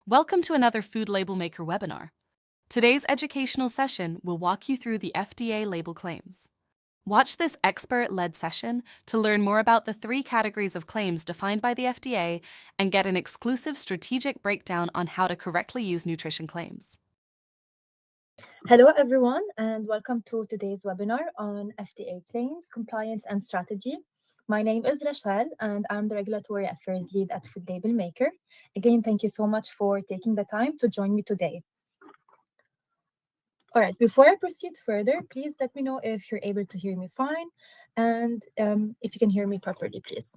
Welcome to another Food Label Maker webinar. Today's educational session will walk you through the FDA label claims. Watch this expert-led session to learn more about the 3 categories of claims defined by the FDA and get an exclusive strategic breakdown on how to correctly use nutrition claims. Hello, everyone, and welcome to today's webinar on FDA claims, compliance, and strategy. My name is Rachelle, and I'm the Regulatory Affairs Lead at Food Label Maker. Again, thank you so much for taking the time to join me today. All right, before I proceed further, please let me know if you're able to hear me fine and if you can hear me properly, please.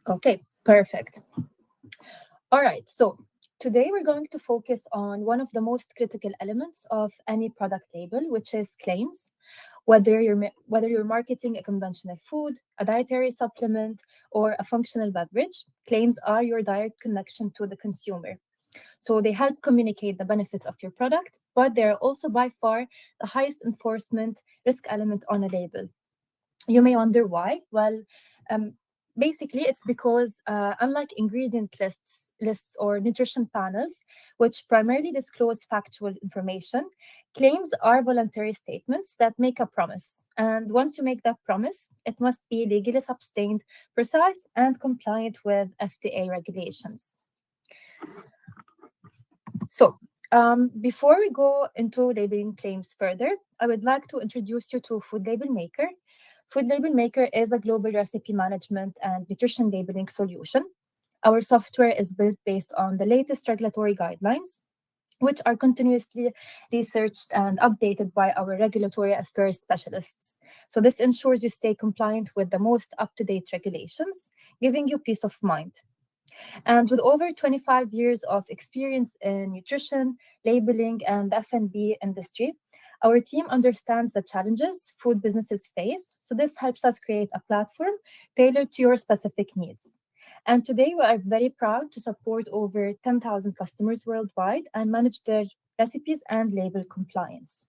Okay, perfect. All right, so today we're going to focus on one of the most critical elements of any product label, which is claims. Whether you're marketing a conventional food, a dietary supplement, or a functional beverage, claims are your direct connection to the consumer. So they help communicate the benefits of your product, but they're also by far the highest enforcement risk element on a label. You may wonder why. Well, basically, it's because unlike ingredient lists or nutrition panels, which primarily disclose factual information, claims are voluntary statements that make a promise. And once you make that promise, it must be legally sustained, precise, and compliant with FDA regulations. So, before we go into labeling claims further, I would like to introduce you to Food Label Maker. Food Label Maker is a global recipe management and nutrition labeling solution. Our software is built based on the latest regulatory guidelines, which are continuously researched and updated by our regulatory affairs specialists. So this ensures you stay compliant with the most up-to-date regulations, giving you peace of mind. And with over 25 years of experience in nutrition, labeling, and F&B industry, our team understands the challenges food businesses face. So this helps us create a platform tailored to your specific needs. And today we are very proud to support over 10,000 customers worldwide and manage their recipes and label compliance.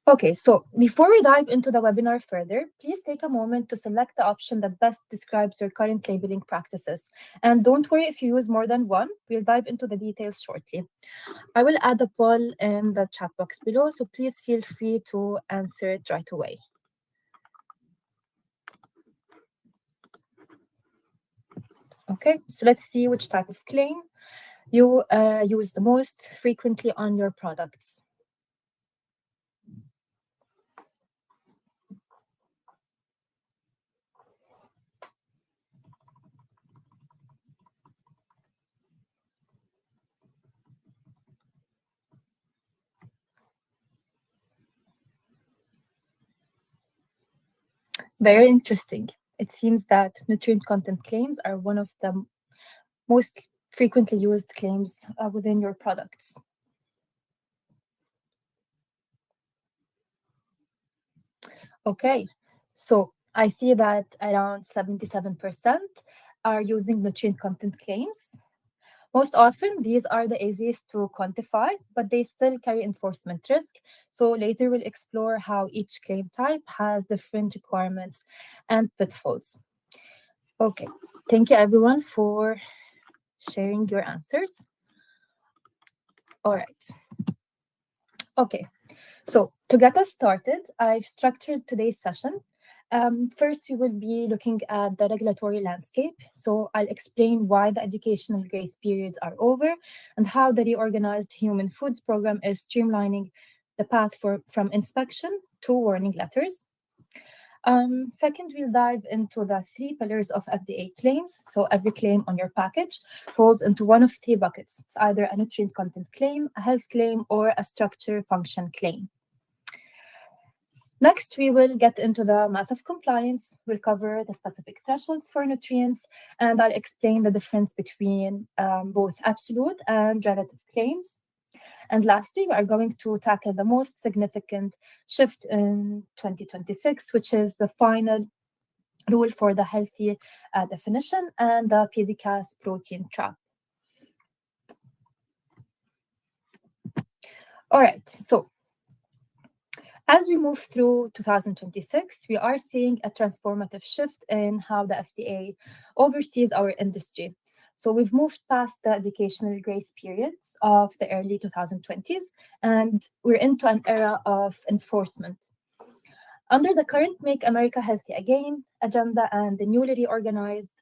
Okay, so before we dive into the webinar further, please take a moment to select the option that best describes your current labeling practices. And don't worry if you use more than one, we'll dive into the details shortly. I will add a poll in the chat box below, so please feel free to answer it right away. Okay, so let's see which type of claim you use the most frequently on your products. Very interesting. It seems that nutrient content claims are one of the most frequently used claims within your products. Okay, so I see that around 77% are using nutrient content claims. Most often, these are the easiest to quantify, but they still carry enforcement risk. So later we'll explore how each claim type has different requirements and pitfalls. Okay, thank you everyone for sharing your answers. All right. Okay, so to get us started, I've structured today's session. First, we will be looking at the regulatory landscape. So I'll explain why the educational grace periods are over and how the reorganized Human Foods program is streamlining the path from inspection to warning letters. Second, we'll dive into the 3 pillars of FDA claims. So every claim on your package falls into one of 3 buckets. It's either a nutrient content claim, a health claim, or a structure function claim. Next, we will get into the math of compliance. We'll cover the specific thresholds for nutrients, and I'll explain the difference between both absolute and relative claims. And lastly, we are going to tackle the most significant shift in 2026, which is the final rule for the healthy definition and the PDCAAS protein trap. All right, so As we move through 2026, we are seeing a transformative shift in how the FDA oversees our industry. So we've moved past the educational grace periods of the early 2020s, and we're into an era of enforcement. Under the current Make America Healthy Again agenda and the newly reorganized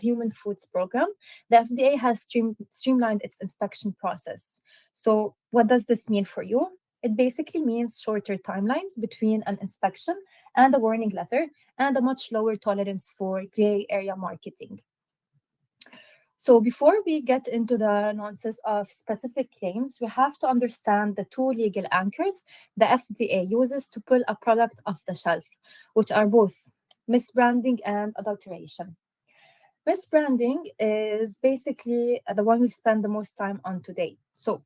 Human Foods Program, the FDA has streamlined its inspection process. So, what does this mean for you? It basically means shorter timelines between an inspection and a warning letter, and a much lower tolerance for gray area marketing. So, before we get into the nuances of specific claims, we have to understand the two legal anchors the FDA uses to pull a product off the shelf, which are both misbranding and adulteration. Misbranding is basically the one we spend the most time on today. So,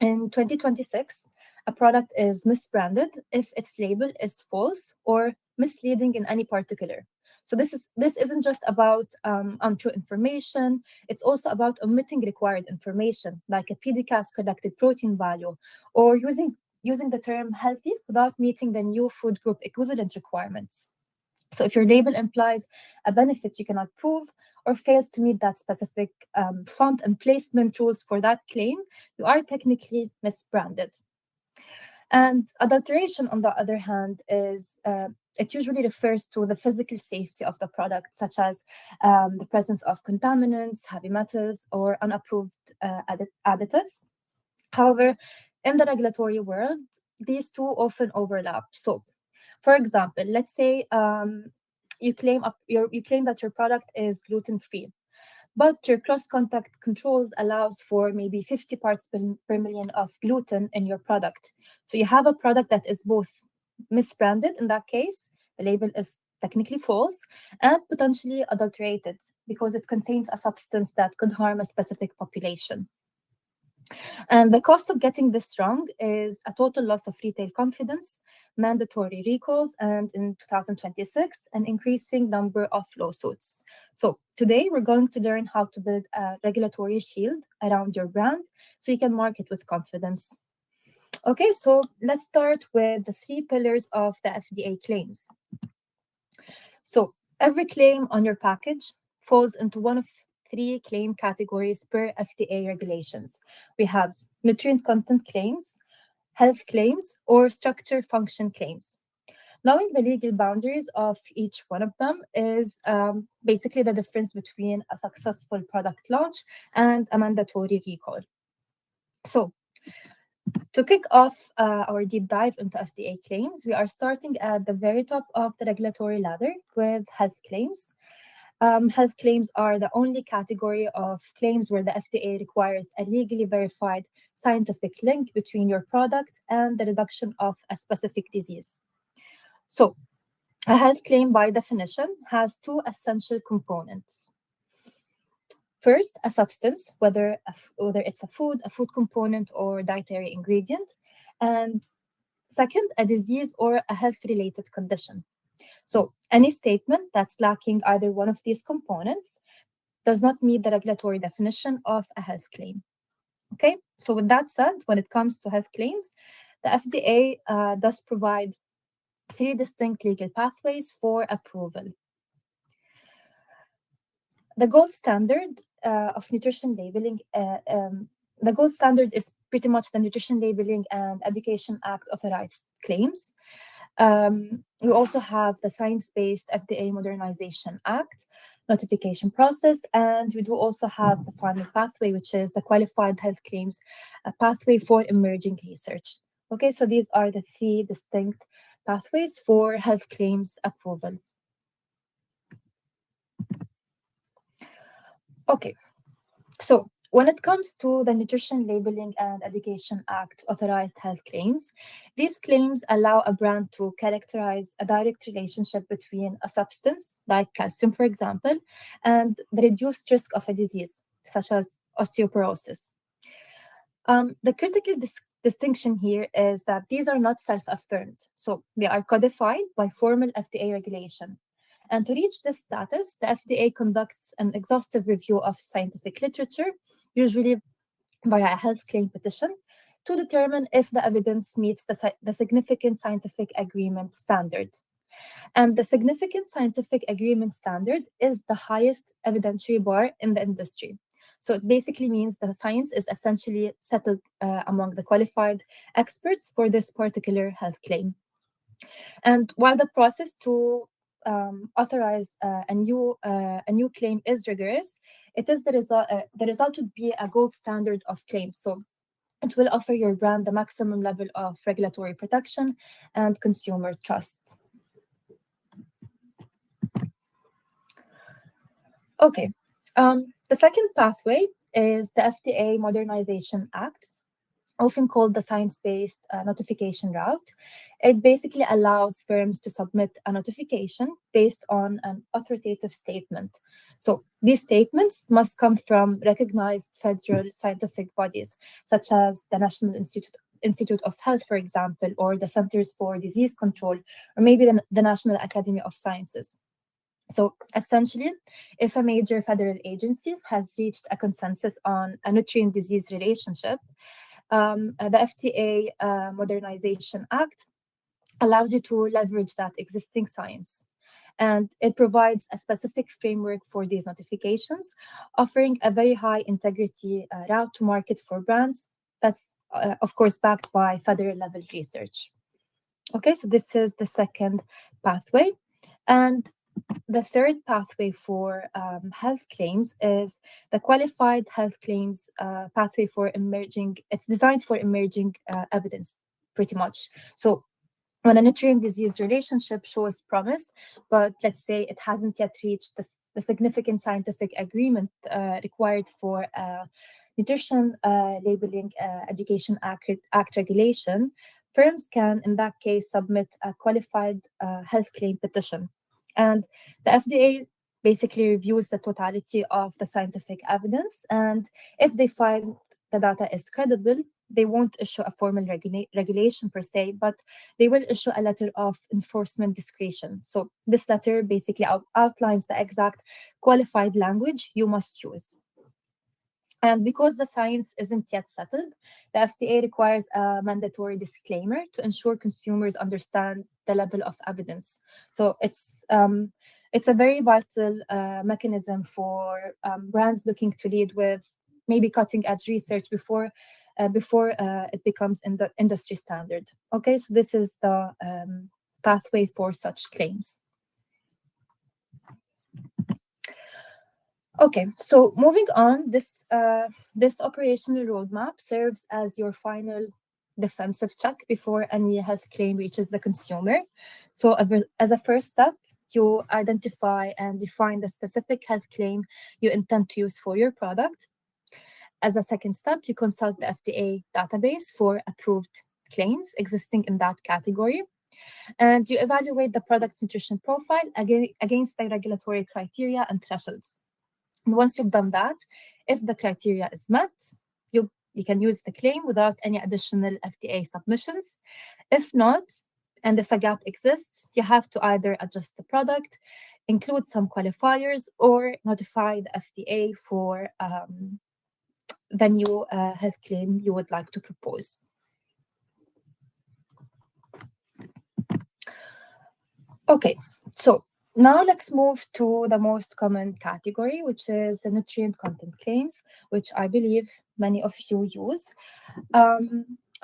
in 2026, a product is misbranded if its label is false or misleading in any particular. So this isn't just about untrue information. It's also about omitting required information, like a PDCAAS collected protein value, or using the term healthy without meeting the new food group equivalent requirements. So if your label implies a benefit you cannot prove or fails to meet that specific font and placement rules for that claim, you are technically misbranded. And adulteration, on the other hand, is it usually refers to the physical safety of the product, such as the presence of contaminants, heavy metals, or unapproved additives. However, in the regulatory world, these two often overlap. So, for example, let's say you claim that your product is gluten-free, but your cross-contact controls allows for maybe 50 parts per million of gluten in your product. So you have a product that is both misbranded in that case, the label is technically false, and potentially adulterated because it contains a substance that could harm a specific population. And the cost of getting this wrong is a total loss of retail confidence, mandatory recalls, and in 2026, an increasing number of lawsuits. So today, we're going to learn how to build a regulatory shield around your brand so you can market with confidence. Okay, so let's start with the three pillars of the FDA claims. So every claim on your package falls into one of three claim categories per FDA regulations. We have nutrient content claims, health claims, or structure function claims. Knowing the legal boundaries of each one of them is basically the difference between a successful product launch and a mandatory recall. So, to kick off our deep dive into FDA claims, we are starting at the very top of the regulatory ladder with health claims. Health claims are the only category of claims where the FDA requires a legally verified scientific link between your product and the reduction of a specific disease. So, a health claim, by definition, has two essential components. First, a substance, whether it's a food component, or dietary ingredient. And second, a disease or a health-related condition. So any statement that's lacking either one of these components does not meet the regulatory definition of a health claim. Okay, so with that said, when it comes to health claims, the FDA does provide three distinct legal pathways for approval. The gold standard of nutrition labeling, the gold standard is pretty much the Nutrition Labeling and Education Act authorized claims. We also have the Science-Based FDA Modernization Act notification process, and we do also have the final pathway, which is the Qualified Health Claims pathway for emerging research. Okay, so these are the three distinct pathways for health claims approval. Okay, so when it comes to the Nutrition Labeling and Education Act authorized health claims, these claims allow a brand to characterize a direct relationship between a substance, like calcium, for example, and the reduced risk of a disease, such as osteoporosis. The critical distinction here is that these are not self-affirmed, so they are codified by formal FDA regulation. And to reach this status, the FDA conducts an exhaustive review of scientific literature, usually via a health claim petition, to determine if the evidence meets the significant scientific agreement standard. And the significant scientific agreement standard is the highest evidentiary bar in the industry. So it basically means the science is essentially settled among the qualified experts for this particular health claim. And while the process to authorize a new claim is rigorous, it is the result would be a gold standard of claims. So it will offer your brand the maximum level of regulatory protection and consumer trust. Okay, the second pathway is the FDA Modernization Act, often called the science-based notification route. It basically allows firms to submit a notification based on an authoritative statement. So these statements must come from recognized federal scientific bodies, such as the National Institute of Health, for example, or the Centers for Disease Control, or maybe the National Academy of Sciences. So essentially, if a major federal agency has reached a consensus on a nutrient-disease relationship, the FDA Modernization Act allows you to leverage that existing science. And it provides a specific framework for these notifications, offering a very high integrity route to market for brands that's, of course, backed by federal level research. Okay, so this is the second pathway. And the third pathway for health claims is the qualified health claims pathway for emerging. It's designed for emerging evidence, pretty much. So when a nutrient-disease relationship shows promise, but let's say it hasn't yet reached the significant scientific agreement required for nutrition labeling education act regulation, firms can, in that case, submit a qualified health claim petition. And the FDA basically reviews the totality of the scientific evidence. And if they find the data is credible, they won't issue a formal regulation per se, but they will issue a letter of enforcement discretion. So this letter basically outlines the exact qualified language you must use. And because the science isn't yet settled, the FDA requires a mandatory disclaimer to ensure consumers understand the level of evidence. So it's a very vital mechanism for brands looking to lead with maybe cutting-edge research before it becomes in the industry standard. Okay, so this is the pathway for such claims. Okay, so moving on, this operational roadmap serves as your final defensive check before any health claim reaches the consumer. So as a first step, you identify and define the specific health claim you intend to use for your product. As a second step, you consult the FDA database for approved claims existing in that category. And you evaluate the product's nutrition profile against the regulatory criteria and thresholds. And once you've done that, if the criteria is met, you can use the claim without any additional FDA submissions. If not, and if a gap exists, you have to either adjust the product, include some qualifiers, or notify the FDA for the new health claim you would like to propose. Okay, so now let's move to the most common category, which is the nutrient content claims, which I believe many of you use.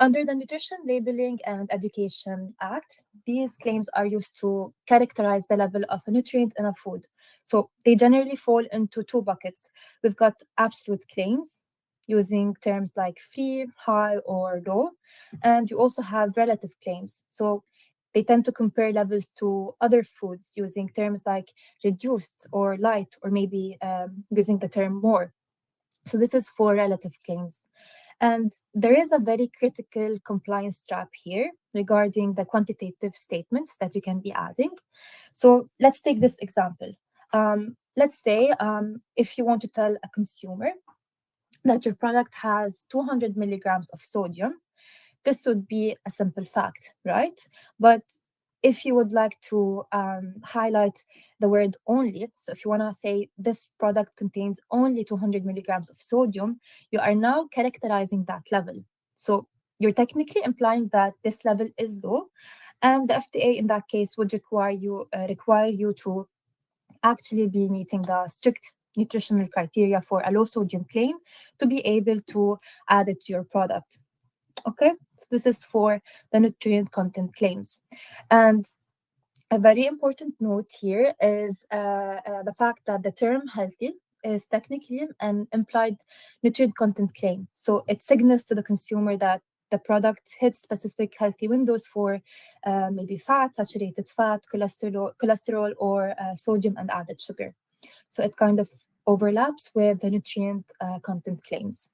Under the Nutrition Labeling and Education Act, these claims are used to characterize the level of a nutrient in a food. So they generally fall into two buckets. We've got absolute claims using terms like free, high, or low. And you also have relative claims. So they tend to compare levels to other foods using terms like reduced or light, or maybe using the term more. So this is for relative claims. And there is a very critical compliance trap here regarding the quantitative statements that you can be adding. So let's take this example. Let's say if you want to tell a consumer that your product has 200 milligrams of sodium, this would be a simple fact, right? But if you would like to highlight the word only, so if you want to say this product contains only 200 milligrams of sodium, you are now characterizing that level. So you're technically implying that this level is low, and the FDA in that case would require you to actually be meeting the strict nutritional criteria for a low sodium claim to be able to add it to your product. Okay, so this is for the nutrient content claims. And a very important note here is the fact that the term healthy is technically an implied nutrient content claim. So it signals to the consumer that the product hits specific healthy windows for maybe fat, saturated fat, cholesterol or sodium and added sugar. So it kind of overlaps with the nutrient content claims.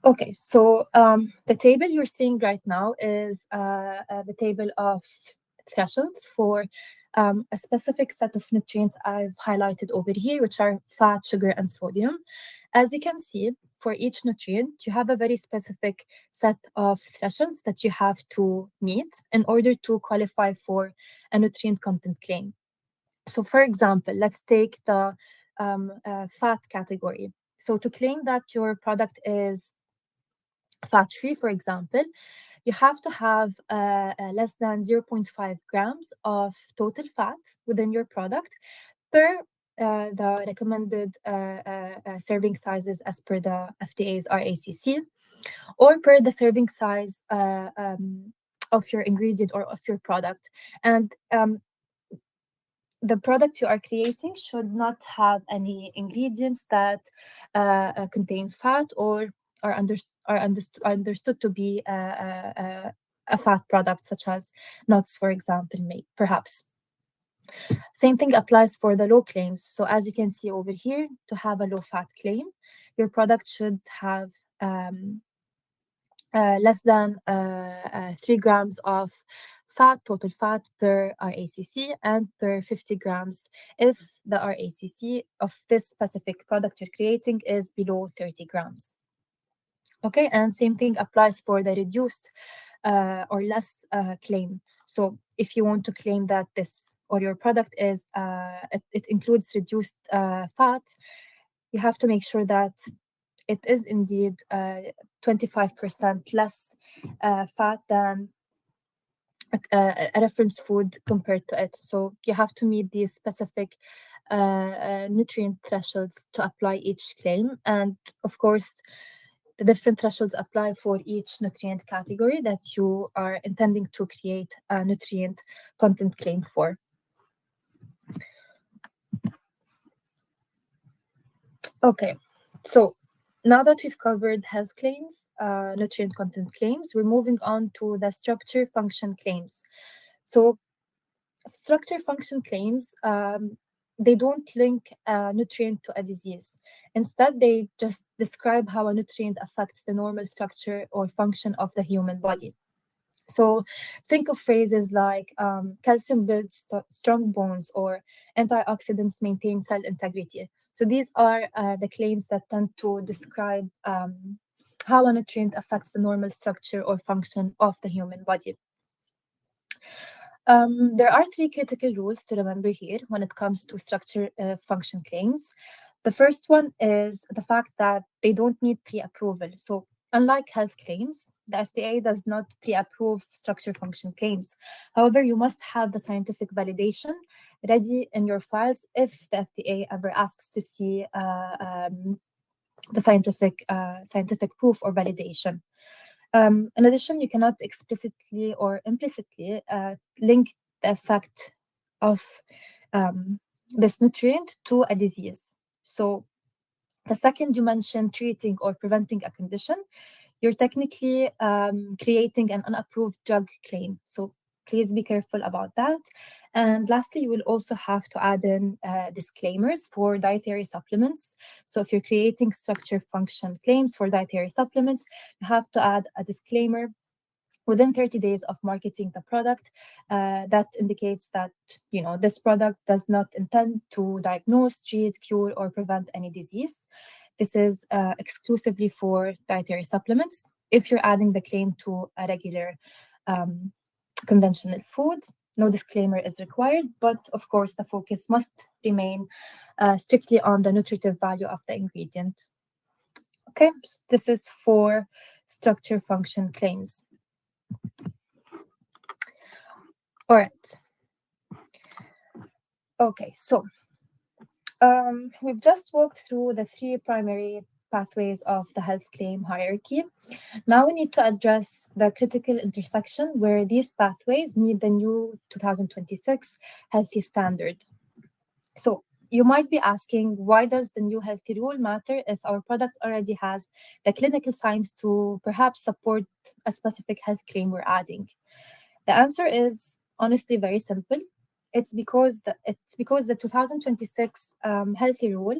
Okay, so the table you're seeing right now is the table of thresholds for a specific set of nutrients I've highlighted over here, which are fat, sugar, and sodium. As you can see, for each nutrient, you have a very specific set of thresholds that you have to meet in order to qualify for a nutrient content claim. So for example, let's take the fat category. So to claim that your product is fat-free, for example, you have to have less than 0.5 grams of total fat within your product per the recommended serving sizes as per the FDA's RACC, or per the serving size of your ingredient or of your product. And the product you are creating should not have any ingredients that contain fat or are understood to be a fat product, such as nuts, for example, perhaps. Same thing applies for the low claims. So as you can see over here, to have a low fat claim, your product should have less than 3 grams of total fat per RACC, and per 50 grams if the RACC of this specific product you're creating is below 30 grams. Okay, and same thing applies for the reduced or less claim. So if you want to claim that this or your product is it includes reduced fat, you have to make sure that it is indeed 25% less fat than a reference food compared to it. So you have to meet these specific nutrient thresholds to apply each claim. And of course, the different thresholds apply for each nutrient category that you are intending to create a nutrient content claim for. Okay, so now that we've covered health claims, nutrient content claims, we're moving on to the structure function claims. So structure function claims, they don't link a nutrient to a disease. Instead, they just describe how a nutrient affects the normal structure or function of the human body. So think of phrases like calcium builds strong bones, or antioxidants maintain cell integrity. So these are the claims that tend to describe how a nutrient affects the normal structure or function of the human body. There are 3 critical rules to remember here when it comes to structure function claims. The first one is the fact that they don't need pre-approval. So unlike health claims, the FDA does not pre-approve structure function claims. However, you must have the scientific validation ready in your files if the FDA ever asks to see the scientific proof or validation. In addition, you cannot explicitly or implicitly link the effect of this nutrient to a disease. So the second you mentioned treating or preventing a condition, you're technically creating an unapproved drug claim. So please be careful about that. And lastly, you will also have to add in disclaimers for dietary supplements. So if you're creating structure function claims for dietary supplements, you have to add a disclaimer within 30 days of marketing the product that indicates that this product does not intend to diagnose, treat, cure, or prevent any disease. This is exclusively for dietary supplements. If you're adding the claim to a regular conventional food, no disclaimer is required, but of course the focus must remain strictly on the nutritive value of the ingredient. Okay, so this is for structure function claims. All right. Okay, so we've just walked through the three primary pathways of the health claim hierarchy. Now we need to address the critical intersection where these pathways meet the new 2026 healthy standard. So you might be asking, why does the new healthy rule matter if our product already has the clinical science to perhaps support a specific health claim we're adding? The answer is honestly very simple. It's because the 2026 healthy rule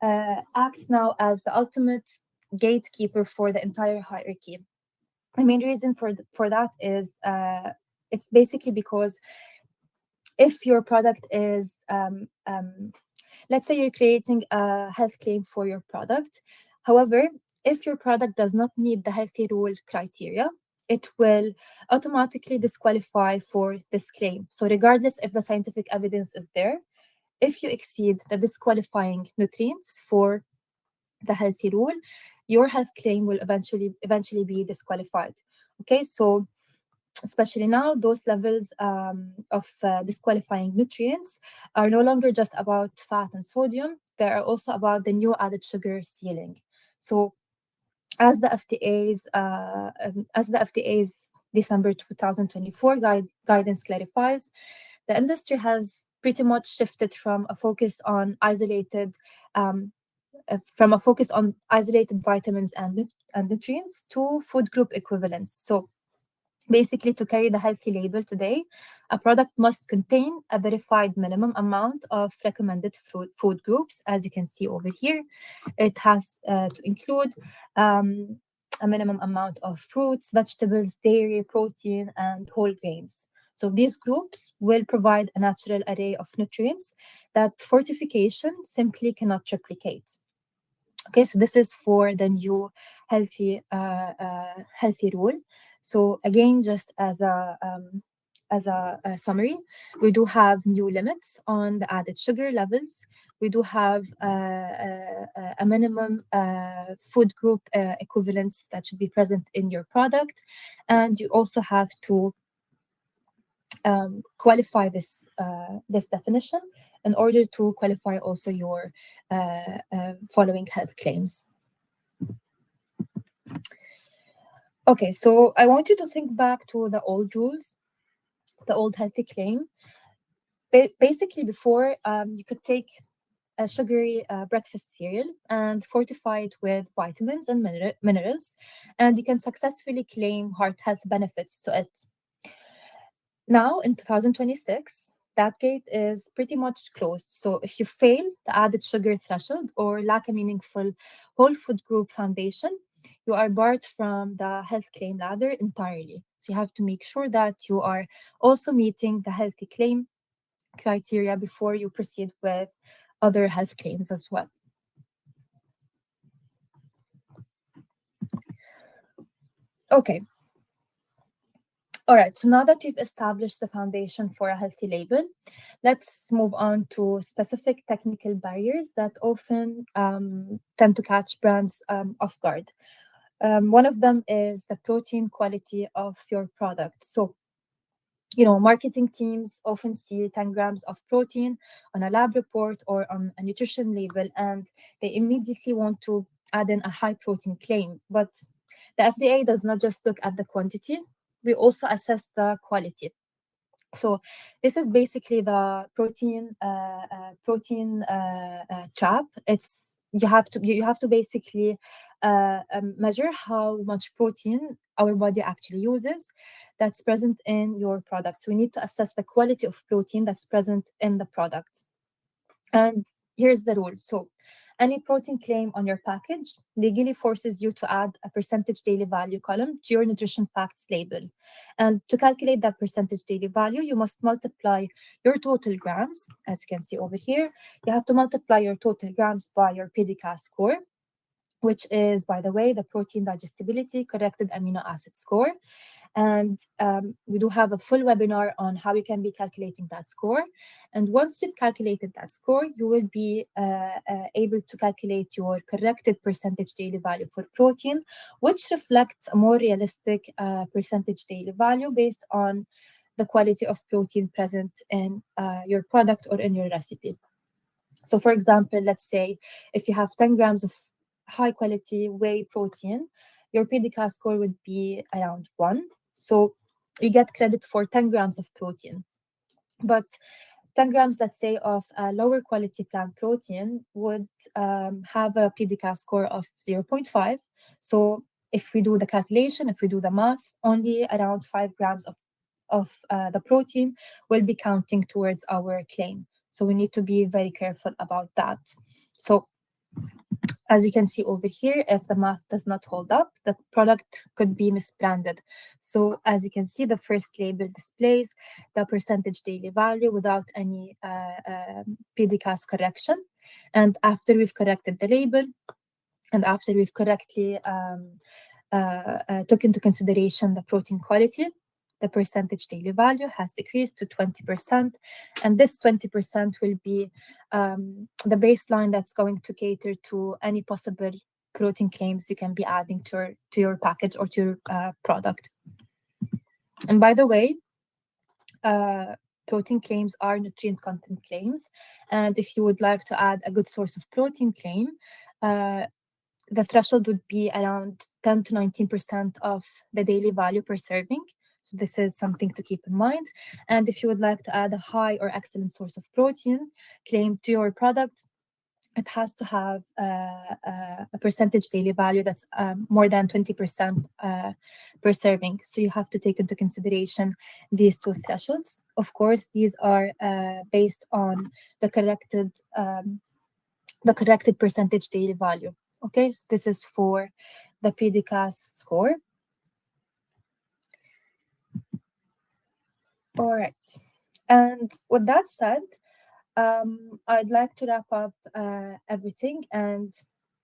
acts now as the ultimate gatekeeper for the entire hierarchy. The main reason for that is it's basically because if your product is let's say you're creating a health claim for your product. However, if your product does not meet the healthy rule criteria, it will automatically disqualify for this claim. So regardless if the scientific evidence is there, if you exceed the disqualifying nutrients for the healthy rule, your health claim will eventually be disqualified. Okay, so especially now, those levels of disqualifying nutrients are no longer just about fat and sodium, they are also about the new added sugar ceiling. So as the FDA's December 2024 guidance clarifies, the industry has pretty much shifted from a focus on isolated vitamins and nutrients to food group equivalents. So basically, to carry the healthy label today, a product must contain a verified minimum amount of recommended food groups, as you can see over here. It has to include a minimum amount of fruits, vegetables, dairy, protein, and whole grains. So these groups will provide a natural array of nutrients that fortification simply cannot replicate. Okay, so this is for the new healthy rule. So again, just as a summary, we do have new limits on the added sugar levels. We do have a minimum food group equivalents that should be present in your product, and you also have to qualify this definition in order to qualify also your following health claims. Okay, so I want you to think back to the old rules, the old healthy claim. Basically, before you could take a sugary breakfast cereal and fortify it with vitamins and minerals, and you can successfully claim heart health benefits to it. Now, in 2026, that gate is pretty much closed. So if you fail the added sugar threshold or lack a meaningful whole food group foundation, you are barred from the health claim ladder entirely. So you have to make sure that you are also meeting the healthy claim criteria before you proceed with other health claims as well. Okay. All right, so now that we've established the foundation for a healthy label, let's move on to specific technical barriers that often tend to catch brands off guard. One of them is the protein quality of your product. So, marketing teams often see 10 grams of protein on a lab report or on a nutrition label, and they immediately want to add in a high protein claim. But the FDA does not just look at the quantity, we also assess the quality. So this is basically the protein trap. It's you have to basically measure how much protein our body actually uses that's present in your product. So we need to assess the quality of protein that's present in the product. And here's the rule. So any protein claim on your package legally forces you to add a percentage daily value column to your nutrition facts label. And to calculate that percentage daily value, you must multiply your total grams. As you can see over here, you have to multiply your total grams by your PDCAAS score, which is, by the way, the protein digestibility corrected amino acid score. And we do have a full webinar on how you can be calculating that score. And once you've calculated that score, you will be able to calculate your corrected percentage daily value for protein, which reflects a more realistic percentage daily value based on the quality of protein present in your product or in your recipe. So for example, let's say if you have 10 grams of high quality whey protein, your PDCAAS score would be around 1. So you get credit for 10 grams of protein. But 10 grams, let's say, of lower quality plant protein would have a PDCAAS score of 0.5. So if we do the calculation, if we do the math, only around 5 grams of the protein will be counting towards our claim. So we need to be very careful about that. So as you can see over here, if the math does not hold up, the product could be misbranded. So as you can see, the first label displays the percentage daily value without any PDCAAS correction. And after we've corrected the label, and after we've correctly took into consideration the protein quality, the percentage daily value has decreased to 20%. And this 20% will be the baseline that's going to cater to any possible protein claims you can be adding to your package or to your product. And by the way, protein claims are nutrient content claims. And if you would like to add a good source of protein claim, the threshold would be around 10 to 19% of the daily value per serving. So this is something to keep in mind. And if you would like to add a high or excellent source of protein claim to your product, it has to have a percentage daily value that's more than 20% per serving. So you have to take into consideration these two thresholds. Of course, these are based on the corrected percentage daily value. Okay, so this is for the PDCAAS score. All right, and with that said, I'd like to wrap up everything and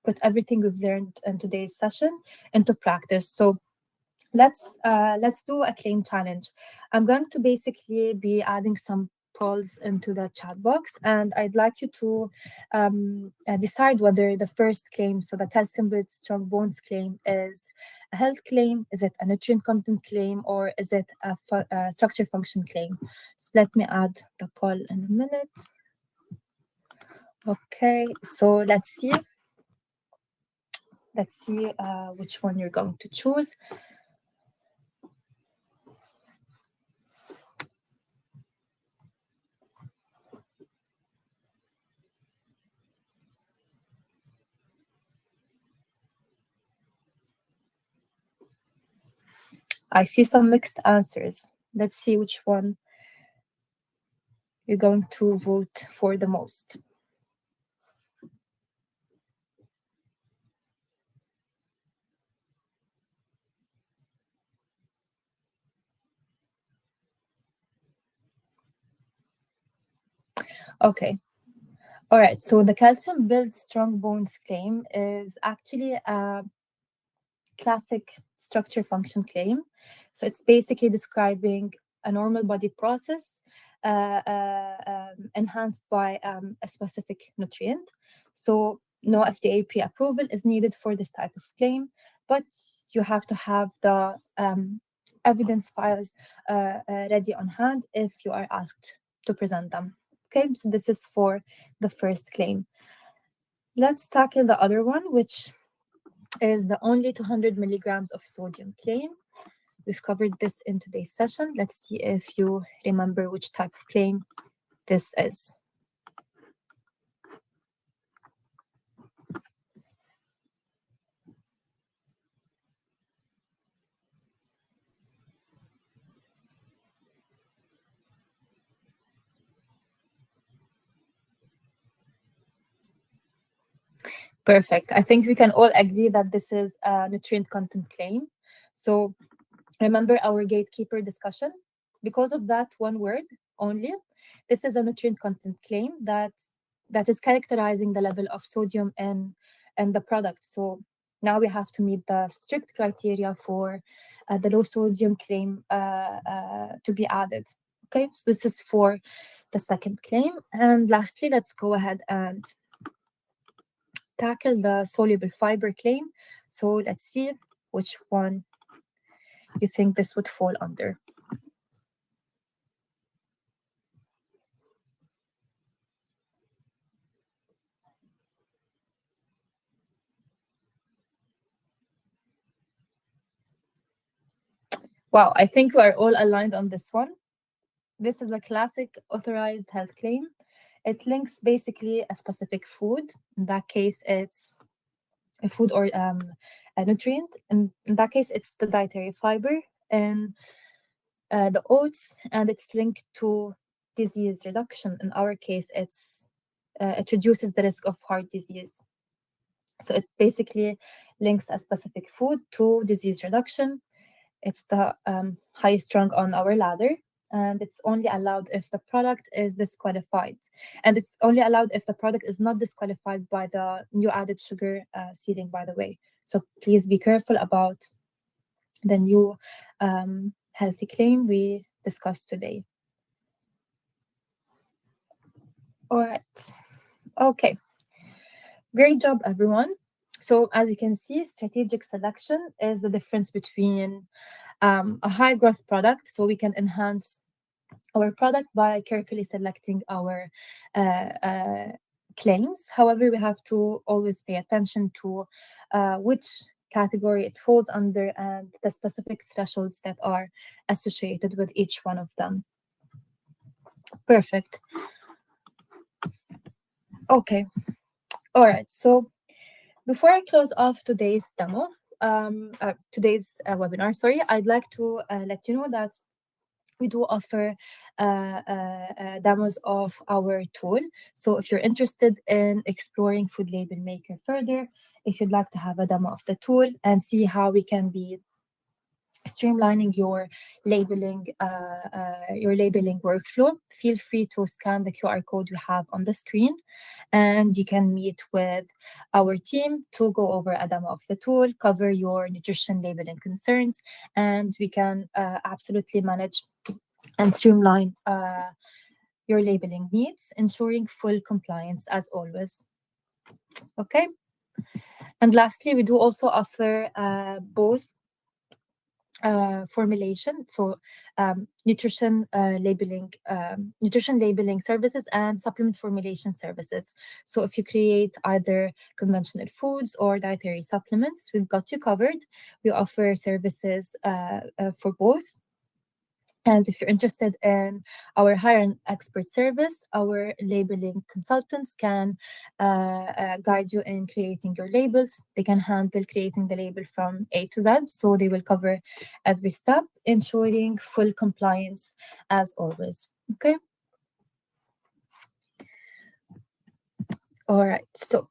put everything we've learned in today's session into practice. So let's do a claim challenge. I'm going to basically be adding some polls into the chat box, and I'd like you to decide whether the first claim, so the calcium with strong bones claim, is a health claim, is it a nutrient content claim, or is it a structure function claim? So let me add the poll in a minute. Okay, so let's see which one you're going to choose. I see some mixed answers. Let's see which one you're going to vote for the most. Okay. All right. So the calcium builds strong bones claim is actually a classic structure function claim. So it's basically describing a normal body process enhanced by a specific nutrient. So no FDA pre-approval is needed for this type of claim, but you have to have the evidence files ready on hand if you are asked to present them. Okay, so this is for the first claim. Let's tackle the other one, which is the only 200 milligrams of sodium claim. We've covered this in today's session. Let's see if you remember which type of claim this is. Perfect. I think we can all agree that this is a nutrient content claim. So remember our gatekeeper discussion? Because of that one word only, this is a nutrient content claim that is characterizing the level of sodium in the product. So now we have to meet the strict criteria for the low sodium claim to be added. Okay, so this is for the second claim. And lastly, let's go ahead and tackle the soluble fiber claim. So let's see which one you think this would fall under. Wow, I think we are all aligned on this one. This is a classic authorized health claim. It links basically a specific food. In that case, it's a food or a nutrient. In that case, it's the dietary fiber and the oats, and it's linked to disease reduction. In our case, it reduces the risk of heart disease. So it basically links a specific food to disease reduction. It's the highest rung on our ladder, and it's only allowed if the product is disqualified. And it's only allowed if the product is not disqualified by the new added sugar ceiling, by the way. So please be careful about the new healthy claim we discussed today. All right. Okay. Great job, everyone. So as you can see, strategic selection is the difference between a high growth product, so we can enhance our product by carefully selecting our claims. However, we have to always pay attention to which category it falls under and the specific thresholds that are associated with each one of them. Perfect. Okay. All right. So before I close off today's demo, today's webinar, sorry, I'd like to let you know that we do offer demos of our tool. So if you're interested in exploring Food Label Maker further, if you'd like to have a demo of the tool and see how we can be streamlining your labeling workflow, feel free to scan the QR code you have on the screen, and you can meet with our team to go over a demo of the tool, cover your nutrition labeling concerns, and we can absolutely manage and streamline your labeling needs, ensuring full compliance as always. Okay. And lastly, we do also offer both formulation, so nutrition labeling services and supplement formulation services. So if you create either conventional foods or dietary supplements, we've got you covered. We offer services for both. And if you're interested in our higher expert service, our labeling consultants can guide you in creating your labels. They can handle creating the label from A to Z, so they will cover every step, ensuring full compliance as always. Okay. All right. So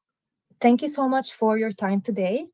thank you so much for your time today.